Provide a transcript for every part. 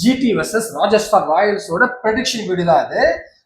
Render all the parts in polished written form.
GT vs Rajasthan ராயல்ஸோட prediction video தான் அது.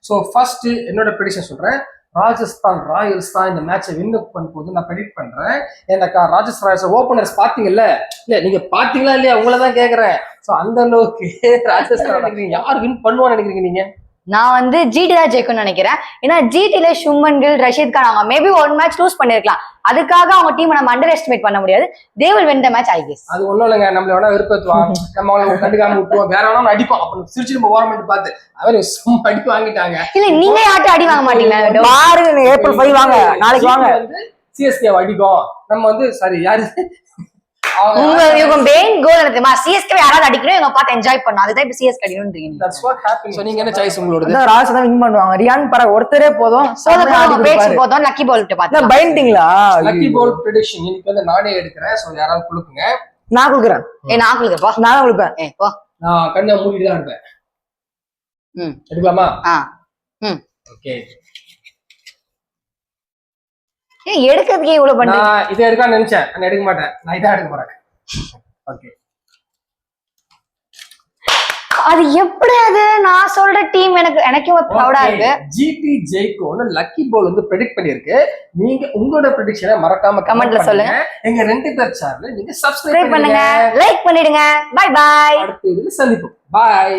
ஸோ ஃபர்ஸ்ட் என்னோட ப்ரெடிக்ஷன் சொல்றேன். ராஜஸ்தான் ராயல்ஸ் தான் இந்த மேட்சை வின் பண்ண போது நான் ப்ரெடிக்ட் பண்றேன். எனக்கு ராஜஸ்தான் ராயல்ஸ் ஓப்பனர்ஸ் பாத்தீங்கல்ல, இல்ல நீங்க பாத்தீங்களா இல்லையா உங்களை தான் கேக்குறேன். ஸோ அந்த அளவுக்கு ராஜஸ்தான் நினைக்கிறீங்க யார் வின் பண்ணுவான்னு நினைக்கிறீங்க நீங்க? நான் வந்து ஜிடி தான் ஜெயிக்கும்னு நினைக்கிறேன். ஏன்னா ஜிடில சுமன் கில், ரஷீத் கான் அவங்க மேபி ஒன் மேட்ச் லூஸ் பண்ணிருக்கலாம். அதுக்காக அவங்க டீம் நம்ம அண்டர் எஸ்டிமேட் பண்ண முடியாது. They will win the match I guess. அது ஒண்ணும் இல்லைங்க, நம்மள வேணா விருப்பத்துவான், நம்ம அவங்க கண்டுக்காம விட்டுவோம், வேற வேணா அடிப்போம். அப்ப சிரிச்சு நம்ம ஓரமெண்ட் பார்த்து அவர் சும்மா அடிப்பு வாங்கிட்டாங்க. இல்ல நீங்க யார்ட்ட அடி வாங்க மாட்டீங்க பாருங்க, ஏப்ரல் 5 வாங்க, நாளைக்கு வாங்க. வந்து சிஎஸ்கே அடிக்கும். நம்ம வந்து சாரி யாரு இவங்க மெயின் கோல் என்ன தெரியுமா? சிஎஸ்கே யாராவது அடிக்கணும், இவங்க பார்த்து என்ஜாய் பண்ணணும். அதுதான் இப்ப சிஎஸ்கே அடிக்கணும்ன்றீங்க. That's what happen. சோ நீங்க என்ன சாய்ஸ் உங்களோட? ராஜ் தான் வின் பண்ணுவாங்க. ரியான் பரா ஒருத்தரே போதும். பேச்சு போதும். லக்கி பால் கிட்ட பாத்து பைண்டிங்களா? லக்கி பால் ப்ரெடிக்ஷன் இன்னைக்கு வந்து நானே எடுக்கிறேன். சோ யாராவது குளுக்குங்க. நான் குடுக்குறேன். நான் குளுக்குறப்பா. நான் குடுப்பேன். போ. நான் கண்ணை மூடிட்டு தான் இருப்பேன். எடுக்கலாமா? ஓகே. எடுக்கிறதுக்கே இவ்வளவு பண்ணி நான் இதை எடுக்க நினைச்சேன், நான் எடுக்க மாட்டேன். நான் இதான் எடுக்க போறேன். ஓகே. அது எப்படி? அது நான் சொல்ற டீம் எனக்கு ப்ரௌடா இருக்கு. ஜிடி ஜெயிக்கும்னு லக்கி பால் வந்து ப்ரெடிக்ட் பண்ணிருக்கு. நீங்க உங்களோட ப்ரெடிக்ஷனை மறக்காம கமெண்ட்ல சொல்லுங்க. எங்க 2 பேர் சேனலை நீங்க சப்ஸ்கிரைப் பண்ணுங்க, லைக் பண்ணிடுங்க. Bye bye. அடுத்த வீடியோல சந்திப்போம். பை.